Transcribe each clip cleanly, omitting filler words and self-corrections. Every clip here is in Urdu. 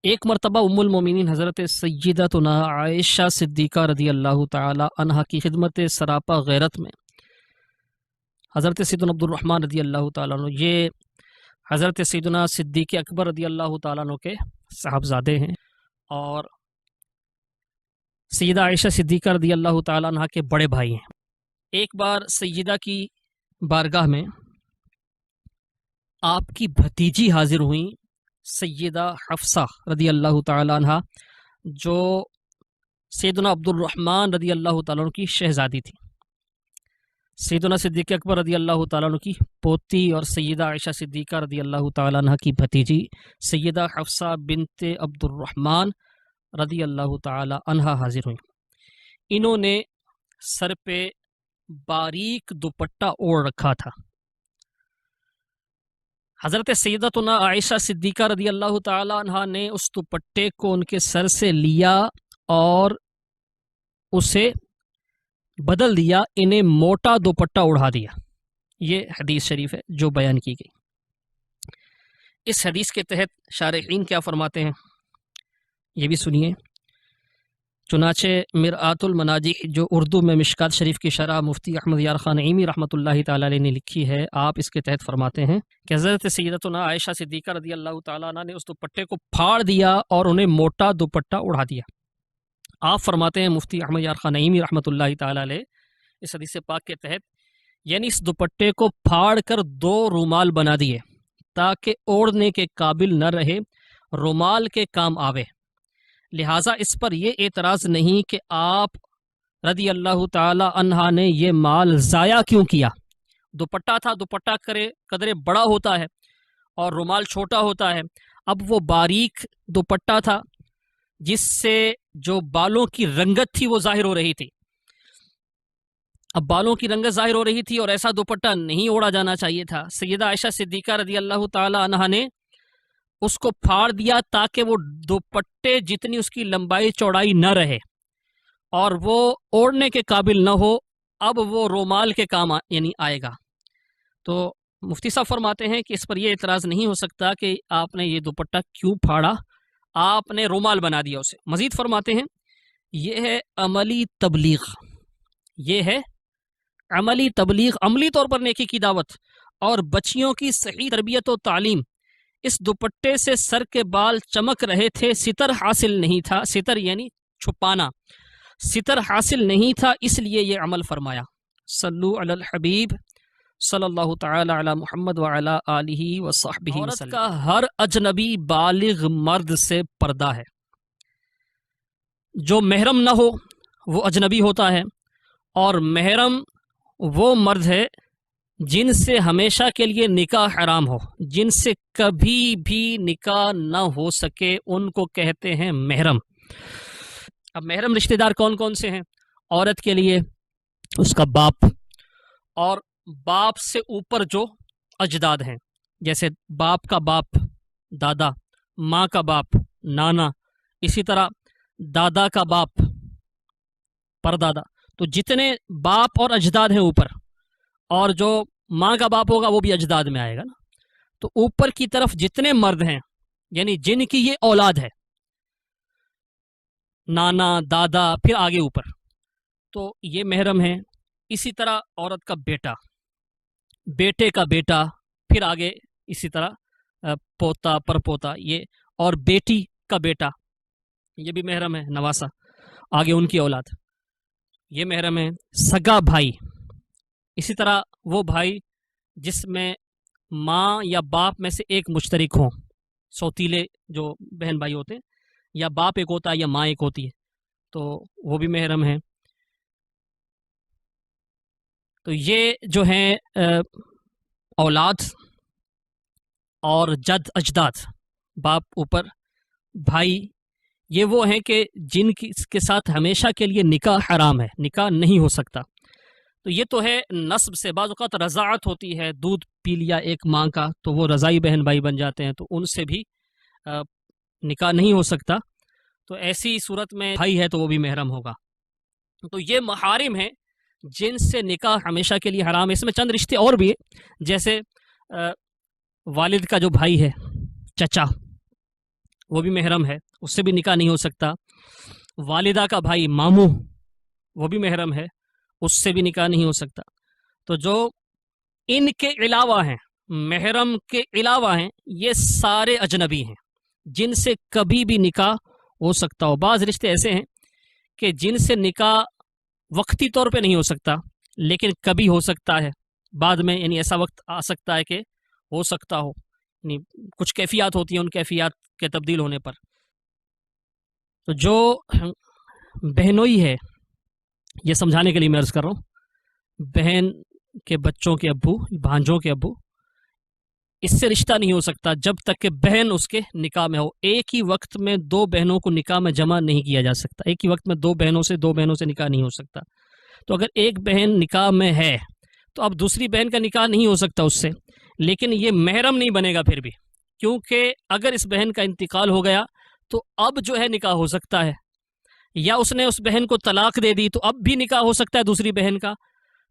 ایک مرتبہ ام المومنین حضرت سیدتنا عائشہ صدیقہ رضی اللہ تعالی عنہا کی خدمت سراپا غیرت میں حضرت سیدنا عبد الرحمن رضی اللہ تعالیٰ عنہ، یہ حضرت سیدنا صدیق اکبر رضی اللہ تعالیٰ عنہ کے صاحبزادے ہیں اور سیدہ عائشہ صدیقہ رضی اللہ تعالیٰ عنہ کے بڑے بھائی ہیں۔ ایک بار سیدہ کی بارگاہ میں آپ کی بھتیجی حاضر ہوئیں، سیدہ حفصہ رضی اللہ تعالیٰ عنہ، جو سیدنا عبد الرحمن رضی اللہ تعالیٰ عنہ کی شہزادی تھی۔ سیدنا صدیق اکبر رضی اللہ تعالیٰ عنہ کی پوتی اور سیدہ عائشہ صدیقہ رضی اللہ تعالیٰ عنہ کی بھتیجی سیدہ حفصہ بنت عبد الرحمن رضی اللہ تعالی عنہ حاضر ہوئیں۔ انہوں نے سر پہ باریک دوپٹہ اوڑھ رکھا تھا۔ حضرت سیدتنا عائشہ صدیقہ رضی اللہ تعالی عنہ نے اس دوپٹے کو ان کے سر سے لیا اور اسے بدل دیا، انہیں موٹا دوپٹہ اڑا دیا۔ یہ حدیث شریف ہے جو بیان کی گئی۔ اس حدیث کے تحت شارحین کیا فرماتے ہیں یہ بھی سنیے۔ چنانچہ مرآت المناجح جو اردو میں مشکات شریف کی شرح مفتی احمد یار خان نعیمی رحمۃ اللہ تعالی علیہ نے لکھی ہے، آپ اس کے تحت فرماتے ہیں کہ حضرت سیدتنا عائشہ صدیقہ رضی اللہ تعالیٰ عنہ نے اس دوپٹے کو پھاڑ دیا اور انہیں موٹا دوپٹہ اڑا دیا۔ آپ فرماتے ہیں مفتی احمد یار خان نعیمی رحمۃ اللہ تعالی علیہ اس حدیث پاک کے تحت، یعنی اس دوپٹے کو پھاڑ کر 2 رومال بنا دیے تاکہ اوڑھنے کے قابل نہ رہے، رومال کے کام آوے۔ لہٰذا اس پر یہ اعتراض نہیں کہ آپ رضی اللہ تعالی عنہ نے یہ مال ضائع کیوں کیا۔ دوپٹہ تھا، دوپٹہ قدرے بڑا ہوتا ہے اور رومال چھوٹا ہوتا ہے۔ اب وہ باریک دوپٹہ تھا جس سے جو بالوں کی رنگت تھی وہ ظاہر ہو رہی تھی۔ اب بالوں کی رنگت ظاہر ہو رہی تھی اور ایسا دوپٹہ نہیں اوڑھا جانا چاہیے تھا۔ سیدہ عائشہ صدیقہ رضی اللہ تعالی عنہ نے اس کو پھاڑ دیا تاکہ وہ دوپٹے جتنی اس کی لمبائی چوڑائی نہ رہے اور وہ اوڑھنے کے قابل نہ ہو، اب وہ رومال کے کام یعنی آئے گا۔ تو مفتی صاحب فرماتے ہیں کہ اس پر یہ اعتراض نہیں ہو سکتا کہ آپ نے یہ دوپٹہ کیوں پھاڑا، آپ نے رومال بنا دیا اسے۔ مزید فرماتے ہیں یہ ہے عملی تبلیغ، یہ ہے عملی تبلیغ، عملی طور پر نیکی کی دعوت اور بچیوں کی صحیح تربیت و تعلیم۔ اس دوپٹے سے سر کے بال چمک رہے تھے، ستر حاصل نہیں تھا، ستر یعنی چھپانا، ستر حاصل نہیں تھا، اس لیے یہ عمل فرمایا۔ صلو علی الحبیب صلی اللہ تعالی علی محمد وعلی آلہ وصحبہ وسلم۔ عورت کا ہر اجنبی بالغ مرد سے پردہ ہے، جو محرم نہ ہو وہ اجنبی ہوتا ہے، اور محرم وہ مرد ہے جن سے ہمیشہ کے لیے نکاح حرام ہو، جن سے کبھی بھی نکاح نہ ہو سکے، ان کو کہتے ہیں محرم۔ اب محرم رشتہ دار کون کون سے ہیں عورت کے لیے؟ اس کا باپ، اور باپ سے اوپر جو اجداد ہیں، جیسے باپ کا باپ دادا، ماں کا باپ نانا، اسی طرح دادا کا باپ پردادا۔ تو جتنے باپ اور اجداد ہیں اوپر، اور جو ماں کا باپ ہوگا وہ بھی اجداد میں آئے گا نا۔ تو اوپر کی طرف جتنے مرد ہیں یعنی جن کی یہ اولاد ہے، نانا، دادا، پھر آگے اوپر، تو یہ محرم ہیں۔ اسی طرح عورت کا بیٹا، بیٹے کا بیٹا، پھر آگے اسی طرح پوتا، پر پوتا، یہ، اور بیٹی کا بیٹا یہ بھی محرم ہے، نواسا، آگے ان کی اولاد، یہ محرم ہے۔ سگا بھائی، اسی طرح وہ بھائی جس میں ماں یا باپ میں سے ایک مشترک ہوں، سوتیلے جو بہن بھائی ہوتے ہیں، یا باپ ایک ہوتا ہے یا ماں ایک ہوتی ہے، تو وہ بھی محرم ہیں۔ تو یہ جو ہیں اولاد اور جد اجداد، باپ اوپر، بھائی، یہ وہ ہیں کہ جن کے ساتھ ہمیشہ کے لیے نکاح حرام ہے، نکاح نہیں ہو سکتا۔ تو یہ تو ہے نسب سے۔ بعض اوقات رضاعت ہوتی ہے، دودھ پی لیا ایک ماں کا تو وہ رضائی بہن بھائی بن جاتے ہیں، تو ان سے بھی نکاح نہیں ہو سکتا۔ تو ایسی صورت میں بھائی ہے تو وہ بھی محرم ہوگا۔ تو یہ محارم ہیں جن سے نکاح ہمیشہ کے لیے حرام ہے۔ اس میں چند رشتے اور بھی ہیں، جیسے والد کا جو بھائی ہے، چچا، وہ بھی محرم ہے، اس سے بھی نکاح نہیں ہو سکتا۔ والدہ کا بھائی ماموں وہ بھی محرم ہے، اس سے بھی نکاح نہیں ہو سکتا۔ تو جو ان کے علاوہ ہیں، محرم کے علاوہ ہیں، یہ سارے اجنبی ہیں جن سے کبھی بھی نکاح ہو سکتا ہو۔ بعض رشتے ایسے ہیں کہ جن سے نکاح وقتی طور پہ نہیں ہو سکتا لیکن کبھی ہو سکتا ہے بعد میں، یعنی ایسا وقت آ سکتا ہے کہ ہو سکتا ہو، یعنی کچھ کیفیات ہوتی ہیں، ان کیفیات کے تبدیل ہونے پر۔ تو جو بہنوئی ہے، یہ سمجھانے کے لیے میں عرض کر رہا ہوں، بہن کے بچوں کے ابو، بھانجوں کے ابو، اس سے رشتہ نہیں ہو سکتا جب تک کہ بہن اس کے نکاح میں ہو۔ ایک ہی وقت میں دو بہنوں کو نکاح میں جمع نہیں کیا جا سکتا، ایک ہی وقت میں دو بہنوں سے نکاح نہیں ہو سکتا۔ تو اگر ایک بہن نکاح میں ہے تو اب دوسری بہن کا نکاح نہیں ہو سکتا اس سے، لیکن یہ محرم نہیں بنے گا پھر بھی، کیونکہ اگر اس بہن کا انتقال ہو گیا تو اب جو ہے نکاح ہو سکتا ہے، یا اس نے اس بہن کو طلاق دے دی تو اب بھی نکاح ہو سکتا ہے دوسری بہن کا۔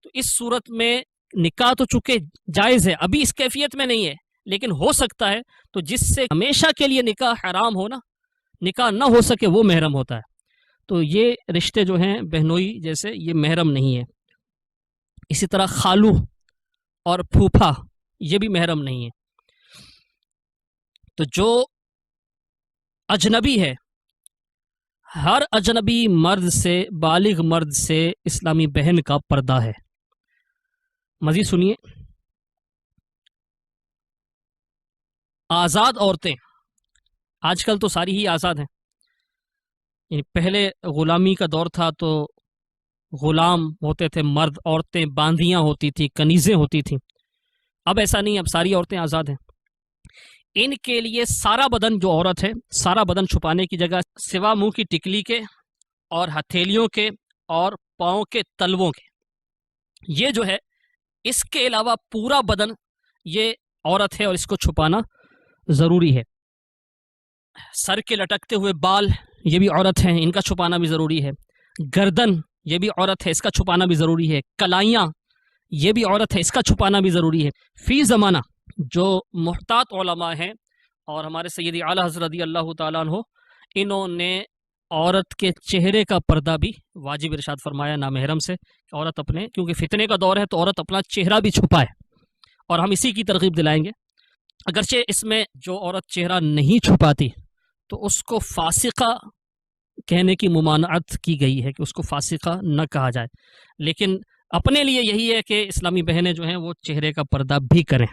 تو اس صورت میں نکاح تو چونکہ جائز ہے، ابھی اس کیفیت میں نہیں ہے لیکن ہو سکتا ہے، تو جس سے ہمیشہ کے لیے نکاح حرام ہو نا، نکاح نہ ہو سکے، وہ محرم ہوتا ہے۔ تو یہ رشتے جو ہیں بہنوئی جیسے، یہ محرم نہیں ہے۔ اسی طرح خالو اور پھوپھا، یہ بھی محرم نہیں ہے۔ تو جو اجنبی ہے، ہر اجنبی مرد سے، بالغ مرد سے اسلامی بہن کا پردہ ہے۔ مزید سنیے، آزاد عورتیں، آج کل تو ساری ہی آزاد ہیں، یعنی پہلے غلامی کا دور تھا تو غلام ہوتے تھے مرد، عورتیں باندیاں ہوتی تھی، کنیزیں ہوتی تھیں۔ اب ایسا نہیں، اب ساری عورتیں آزاد ہیں۔ ان کے لیے سارا بدن، جو عورت ہے، سارا بدن چھپانے کی جگہ سوا منہ کی ٹکلی کے اور ہتھیلیوں کے اور پاؤں کے تلووں کے، یہ جو ہے، اس کے علاوہ پورا بدن یہ عورت ہے اور اس کو چھپانا ضروری ہے۔ سر کے لٹکتے ہوئے بال، یہ بھی عورت ہیں، ان کا چھپانا بھی ضروری ہے۔ گردن، یہ بھی عورت ہے، اس کا چھپانا بھی ضروری ہے۔ کلائیاں، یہ بھی عورت ہے، اس کا چھپانا بھی ضروری ہے۔ فی زمانہ جو محتاط علماء ہیں اور ہمارے سیدی اعلیٰ حضرت رضی اللہ تعالیٰ عنہ، انہوں نے عورت کے چہرے کا پردہ بھی واجب ارشاد فرمایا نامحرم سے، عورت اپنے، کیونکہ فتنے کا دور ہے تو عورت اپنا چہرہ بھی چھپائے، اور ہم اسی کی ترغیب دلائیں گے۔ اگرچہ اس میں جو عورت چہرہ نہیں چھپاتی تو اس کو فاسقہ کہنے کی ممانعت کی گئی ہے کہ اس کو فاسقہ نہ کہا جائے، لیکن اپنے لیے یہی ہے کہ اسلامی بہنیں جو ہیں وہ چہرے کا پردہ بھی کریں۔